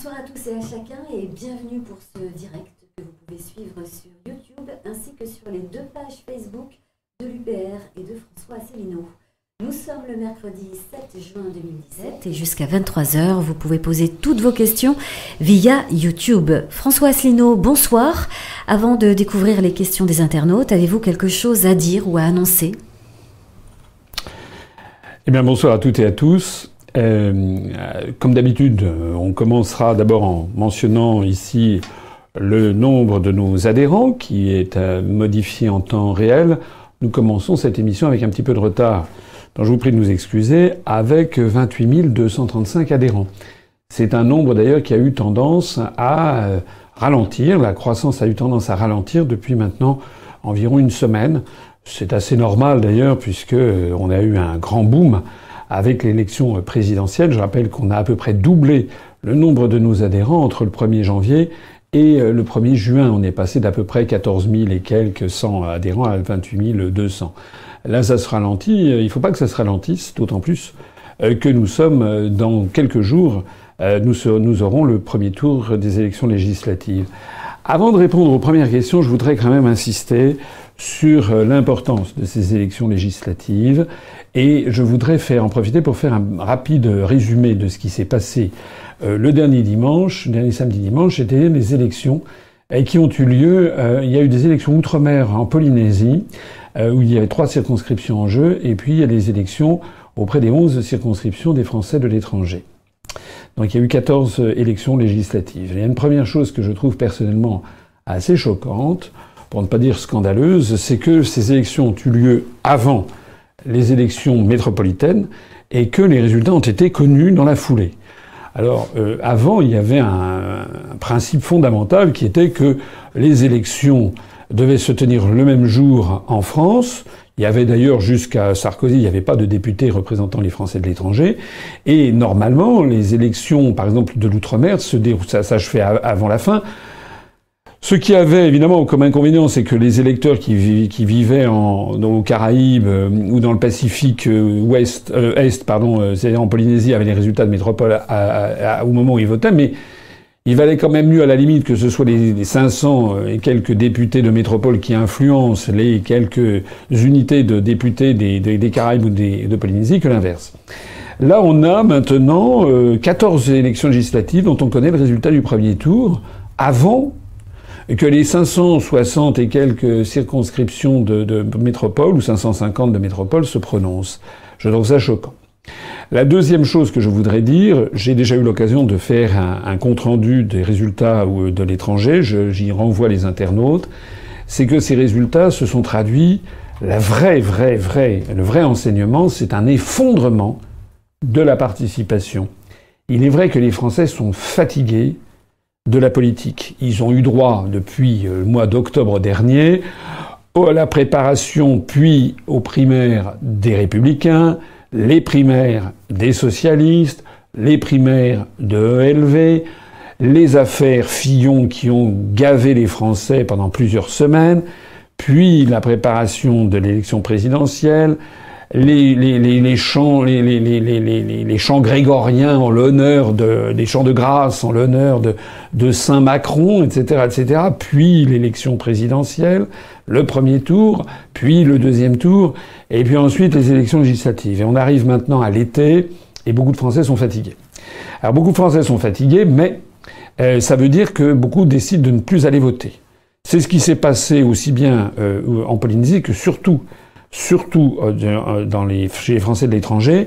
Bonsoir à tous et à chacun et bienvenue pour ce direct que vous pouvez suivre sur YouTube ainsi que sur les deux pages Facebook de l'UPR et de François Asselineau. Nous sommes le mercredi 7 juin 2017 et jusqu'à 23h, vous pouvez poser toutes vos questions via YouTube. François Asselineau, bonsoir. Avant de découvrir les questions des internautes, avez-vous quelque chose à dire ou à annoncer ? Eh bien, bonsoir à toutes et à tous. Comme d'habitude, on commencera d'abord en mentionnant ici le nombre de nos adhérents qui est modifié en temps réel. Nous commençons cette émission avec un petit peu de retard, dont je vous prie de nous excuser, avec 28 235 adhérents. C'est un nombre d'ailleurs qui a eu tendance à ralentir. La croissance a eu tendance à ralentir depuis maintenant environ une semaine. C'est assez normal d'ailleurs puisque on a eu un grand boom avec l'élection présidentielle. Je rappelle qu'on a à peu près doublé le nombre de nos adhérents entre le 1er janvier et le 1er juin. On est passé d'à peu près 14 000 et quelques 100 adhérents à 28 200. Là, ça se ralentit. Il ne faut pas que ça se ralentisse, d'autant plus que nous sommes dans quelques jours, nous aurons le premier tour des élections législatives. Avant de répondre aux premières questions, je voudrais quand même insister sur l'importance de ces élections législatives et je voudrais en profiter pour faire un rapide résumé de ce qui s'est passé le dernier samedi dimanche, c'était les élections qui ont eu lieu. Il y a eu des élections outre-mer en Polynésie où il y avait 3 circonscriptions en jeu et puis il y a des élections auprès des 11 circonscriptions des Français de l'étranger. Donc il y a eu 14 élections législatives. Il y a une première chose que je trouve personnellement assez choquante, pour ne pas dire scandaleuse, c'est que ces élections ont eu lieu avant les élections métropolitaines et que les résultats ont été connus dans la foulée. Alors, avant, il y avait un principe fondamental qui était que les élections devaient se tenir le même jour en France. Il y avait d'ailleurs jusqu'à Sarkozy, il n'y avait pas de députés représentant les Français de l'étranger. Et normalement, les élections, par exemple, de l'outre-mer, ça s'achevait avant la fin. Ce qui avait évidemment comme inconvénient, c'est que les électeurs qui vivaient aux Caraïbes ou dans le Pacifique c'est-à-dire en Polynésie, avaient les résultats de métropole au moment où ils votaient, mais il valait quand même mieux à la limite que ce soit les 500 et quelques députés de métropole qui influencent les quelques unités de députés des Caraïbes ou de Polynésie que l'inverse. Là, on a maintenant 14 élections législatives dont on connaît le résultat du premier tour avant que les 560 et quelques circonscriptions de métropole, ou 550 de métropole, se prononcent. Je trouve ça choquant. La deuxième chose que je voudrais dire, j'ai déjà eu l'occasion de faire un compte-rendu des résultats de l'étranger, j'y renvoie les internautes, c'est que ces résultats se sont traduits, le vrai enseignement, c'est un effondrement de la participation. Il est vrai que les Français sont fatigués de la politique. Ils ont eu droit, depuis le mois d'octobre dernier, à la préparation puis aux primaires des Républicains, les primaires des socialistes, les primaires de ELV, les affaires Fillon qui ont gavé les Français pendant plusieurs semaines, puis la préparation de l'élection présidentielle, les chants grégoriens en l'honneur les chants de grâce en l'honneur de Saint Macron, etc., puis l'élection présidentielle, le premier tour, puis le deuxième tour, et puis ensuite les élections législatives. Et on arrive maintenant à l'été, et beaucoup de Français sont fatigués. Alors beaucoup de Français sont fatigués, mais ça veut dire que beaucoup décident de ne plus aller voter. C'est ce qui s'est passé aussi bien en Polynésie que surtout chez les Français de l'étranger.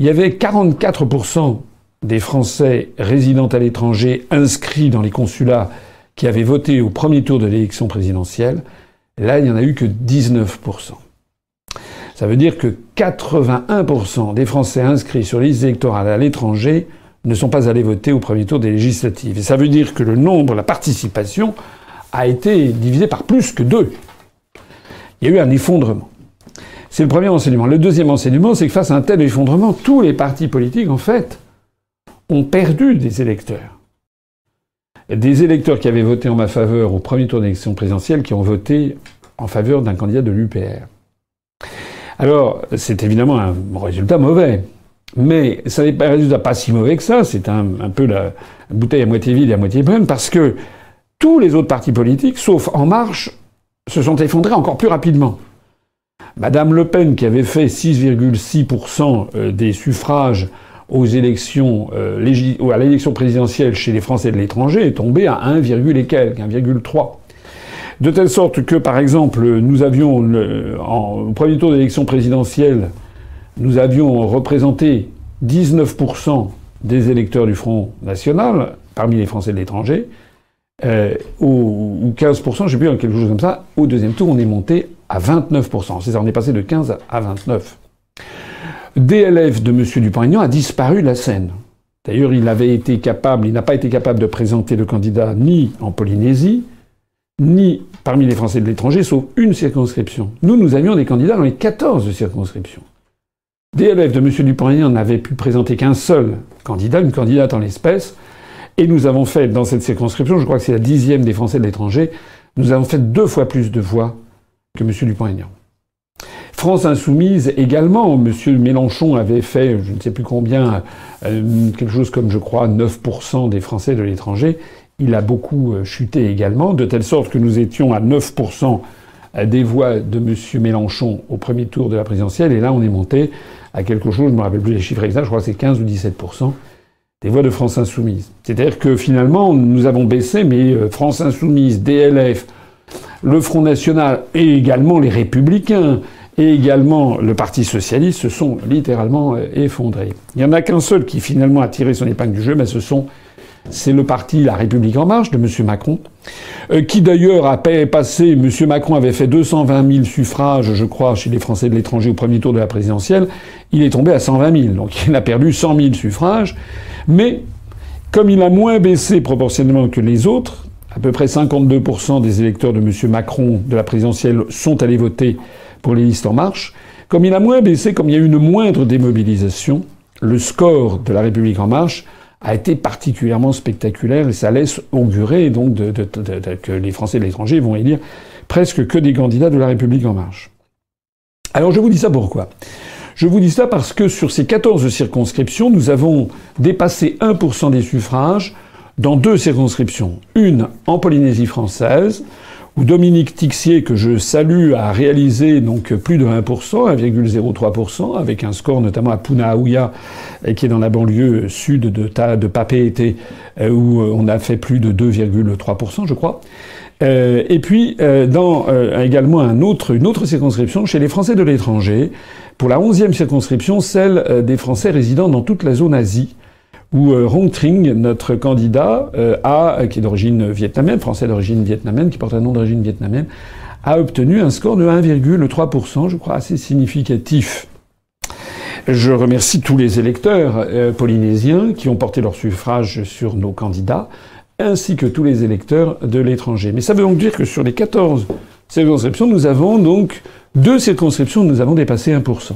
Il y avait 44% des Français résidant à l'étranger inscrits dans les consulats qui avaient voté au premier tour de l'élection présidentielle. Là, il n'y en a eu que 19%. Ça veut dire que 81% des Français inscrits sur les listes électorales à l'étranger ne sont pas allés voter au premier tour des législatives. Et ça veut dire que la participation a été divisée par plus que 2. Il y a eu un effondrement. C'est le premier enseignement. Le deuxième enseignement, c'est que face à un tel effondrement, tous les partis politiques, en fait, ont perdu des électeurs. Des électeurs qui avaient voté en ma faveur au premier tour d'élection présidentielle, qui ont voté en faveur d'un candidat de l'UPR. Alors, c'est évidemment un résultat mauvais. Mais ça n'est pas un résultat pas si mauvais que ça. C'est un peu la bouteille à moitié vide et à moitié pleine, parce que tous les autres partis politiques, sauf En Marche, se sont effondrés encore plus rapidement. Madame Le Pen, qui avait fait 6,6% des suffrages aux élections, à l'élection présidentielle chez les Français de l'étranger, est tombée à 1, et quelques, 1,3. De telle sorte que, par exemple, nous avions, au premier tour d'élection présidentielle, nous avions représenté 19% des électeurs du Front National, parmi les Français de l'étranger, ou 15%, je ne sais plus, quelque chose comme ça. Au deuxième tour, on est monté à 29%. C'est-à-dire, on est passé de 15 à 29. DLF de M. Dupont-Aignan a disparu de la scène. D'ailleurs, il n'a pas été capable de présenter le candidat ni en Polynésie, ni parmi les Français de l'étranger, sauf une circonscription. Nous avions des candidats dans les 14 circonscriptions. DLF de M. Dupont-Aignan n'avait pu présenter qu'un seul candidat, une candidate en l'espèce, et nous avons fait, dans cette circonscription, je crois que c'est la 10e des Français de l'étranger, nous avons fait 2 fois plus de voix que M. Dupont-Aignan. France Insoumise également, M. Mélenchon avait fait, je ne sais plus combien, quelque chose comme, je crois, 9% des Français de l'étranger. Il a beaucoup chuté également, de telle sorte que nous étions à 9% des voix de M. Mélenchon au premier tour de la présidentielle, et là on est monté à quelque chose, je ne me rappelle plus les chiffres exacts, je crois que c'est 15 ou 17% des voix de France Insoumise. C'est-à-dire que finalement, nous avons baissé, mais France Insoumise, DLF, le Front National et également les Républicains et également le Parti Socialiste se sont littéralement effondrés. Il n'y en a qu'un seul qui finalement a tiré son épingle du jeu, mais c'est le parti La République En Marche de M. Macron, qui d'ailleurs a passé, M. Macron avait fait 220 000 suffrages, je crois, chez les Français de l'étranger au premier tour de la présidentielle. Il est tombé à 120 000, donc il a perdu 100 000 suffrages. Mais comme il a moins baissé proportionnellement que les autres, à peu près 52% des électeurs de M. Macron de la présidentielle sont allés voter pour les listes En Marche. Comme il a moins baissé, comme il y a eu une moindre démobilisation, le score de La République En Marche a été particulièrement spectaculaire et ça laisse augurer donc que les Français de l'étranger vont élire presque que des candidats de La République En Marche. Alors je vous dis ça pourquoi ? Je vous dis ça parce que sur ces 14 circonscriptions, nous avons dépassé 1% des suffrages dans 2 circonscriptions. Une en Polynésie française, où Dominique Tixier, que je salue, a réalisé donc plus de 1%, 1,03%, avec un score notamment à Punaauia, qui est dans la banlieue sud de Papeete, où on a fait plus de 2,3%, je crois. Et puis, dans également une autre circonscription, chez les Français de l'étranger, pour la 11e circonscription, celle des Français résidant dans toute la zone Asie, où Rong Trinh, notre candidat, qui est d'origine vietnamienne, français d'origine vietnamienne, qui porte un nom d'origine vietnamienne, a obtenu un score de 1,3%, je crois, assez significatif. Je remercie tous les électeurs polynésiens qui ont porté leur suffrage sur nos candidats, ainsi que tous les électeurs de l'étranger. Mais ça veut donc dire que sur les 14 circonscriptions, nous avons donc 2 circonscriptions où nous avons dépassé 1%.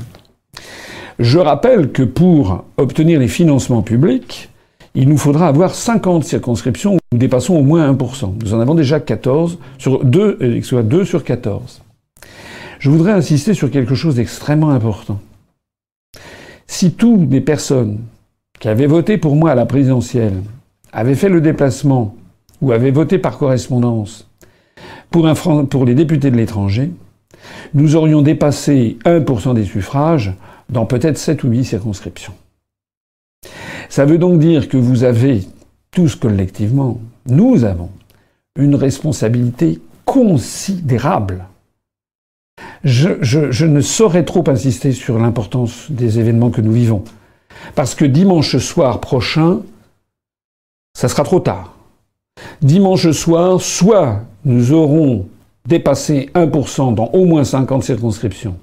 Je rappelle que pour obtenir les financements publics, il nous faudra avoir 50 circonscriptions où nous dépassons au moins 1%. Nous en avons déjà 14 sur 2 sur 14. Je voudrais insister sur quelque chose d'extrêmement important. Si toutes les personnes qui avaient voté pour moi à la présidentielle avaient fait le déplacement ou avaient voté par correspondance pour les députés de l'étranger, nous aurions dépassé 1% des suffrages dans peut-être 7 ou 8 circonscriptions. Ça veut donc dire que vous avez tous collectivement, nous avons une responsabilité considérable. Je ne saurais trop insister sur l'importance des événements que nous vivons. Parce que dimanche soir prochain, ça sera trop tard. Dimanche soir, soit nous aurons dépassé 1% dans au moins 50 circonscriptions.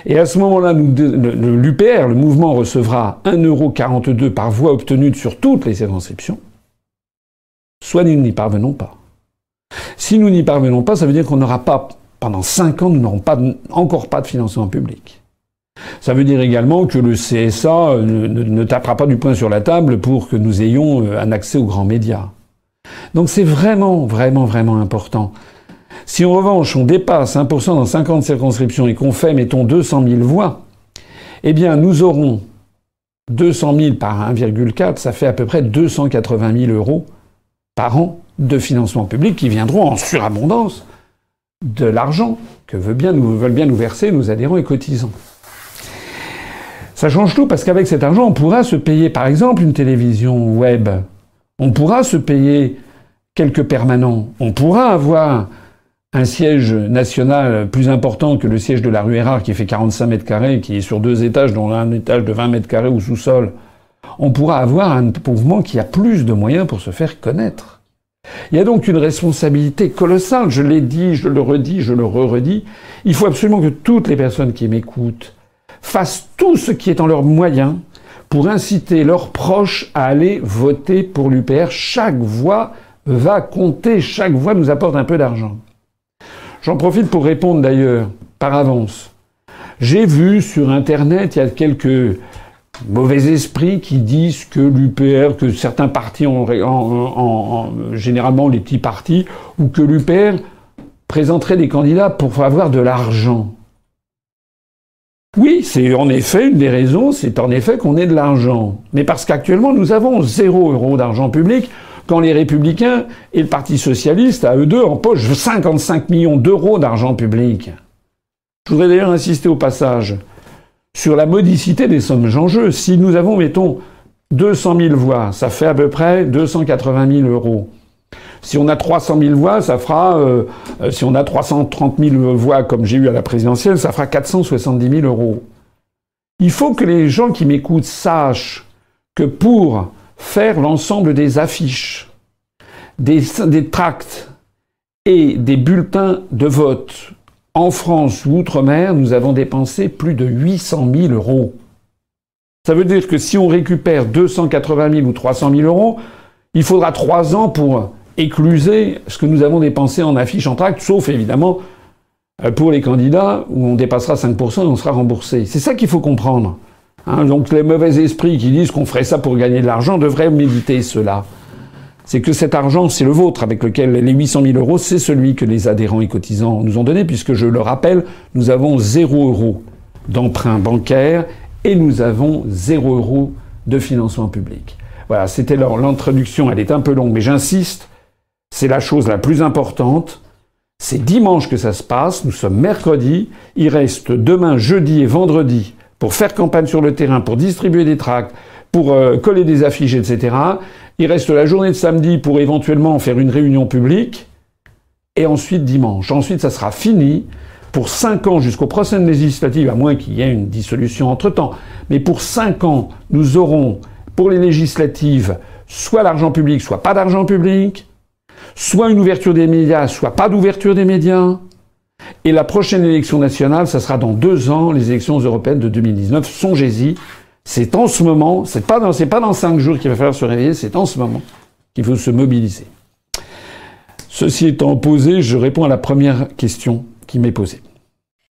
Et à ce moment-là, l'UPR, le mouvement, recevra 1,42 € par voix obtenue sur toutes les circonscriptions. Soit nous n'y parvenons pas. Si nous n'y parvenons pas, ça veut dire qu'on n'aura pas, pendant 5 ans, nous n'aurons encore pas de financement public. Ça veut dire également que le CSA ne tapera pas du poing sur la table pour que nous ayons un accès aux grands médias. Donc c'est vraiment, vraiment, vraiment important. Si en revanche on dépasse 1% dans 50 circonscriptions et qu'on fait, mettons, 200 000 voix, eh bien nous aurons 200 000 par 1,4, ça fait à peu près 280 000 euros par an de financement public qui viendront en surabondance de l'argent que veulent bien nous verser nos adhérents et cotisants. Ça change tout parce qu'avec cet argent, on pourra se payer par exemple une télévision web. On pourra se payer quelques permanents. On pourra avoir un siège national plus important que le siège de la rue Errard qui fait 45 mètres carrés, qui est sur 2 étages, dont un étage de 20 mètres carrés au sous-sol. On pourra avoir un mouvement qui a plus de moyens pour se faire connaître. Il y a donc une responsabilité colossale. Je l'ai dit, je le redis, je le re-redis. Il faut absolument que toutes les personnes qui m'écoutent fassent tout ce qui est en leurs moyens pour inciter leurs proches à aller voter pour l'UPR. Chaque voix va compter, chaque voix nous apporte un peu d'argent. J'en profite pour répondre d'ailleurs, par avance. J'ai vu sur Internet, il y a quelques mauvais esprits qui disent que l'UPR, que certains partis, généralement les petits partis, ou que l'UPR présenterait des candidats pour avoir de l'argent. Oui, c'est en effet une des raisons, c'est en effet qu'on ait de l'argent. Mais parce qu'actuellement, nous avons 0 € d'argent public, quand les Républicains et le Parti Socialiste, à eux deux, empochent 55 millions d'euros d'argent public. Je voudrais d'ailleurs insister au passage sur la modicité des sommes en jeu. Si nous avons, mettons, 200 000 voix, ça fait à peu près 280 000 euros. Si on a 300 000 voix, ça fera... si on a 330 000 voix, comme j'ai eu à la présidentielle, ça fera 470 000 euros. Il faut que les gens qui m'écoutent sachent que pour faire l'ensemble des affiches, des tracts et des bulletins de vote en France ou outre-mer, nous avons dépensé plus de 800 000 euros. Ça veut dire que si on récupère 280 000 ou 300 000 euros, il faudra 3 ans pour écluser ce que nous avons dépensé en affiches, en tracts, sauf évidemment pour les candidats où on dépassera 5% et on sera remboursé. C'est ça qu'il faut comprendre. Donc les mauvais esprits qui disent qu'on ferait ça pour gagner de l'argent devraient méditer cela. C'est que cet argent, c'est le vôtre, avec lequel les 800 000 euros, c'est celui que les adhérents et cotisants nous ont donné, puisque je le rappelle, nous avons 0 € d'emprunt bancaire et nous avons 0 € de financement public. Voilà, c'était l'introduction, elle est un peu longue, mais j'insiste, c'est la chose la plus importante. C'est dimanche que ça se passe, nous sommes mercredi, il reste demain, jeudi et vendredi pour faire campagne sur le terrain, pour distribuer des tracts, pour coller des affiches, etc. Il reste la journée de samedi pour éventuellement faire une réunion publique, et ensuite dimanche. Ensuite, ça sera fini pour 5 ans jusqu'aux prochaines législatives, à moins qu'il y ait une dissolution entre-temps. Mais pour 5 ans, nous aurons, pour les législatives, soit l'argent public, soit pas d'argent public, soit une ouverture des médias, soit pas d'ouverture des médias. Et la prochaine élection nationale, ça sera dans 2 ans, les élections européennes de 2019. Songez-y, c'est en ce moment, c'est pas dans 5 jours qu'il va falloir se réveiller, c'est en ce moment qu'il faut se mobiliser. Ceci étant posé, je réponds à la première question qui m'est posée.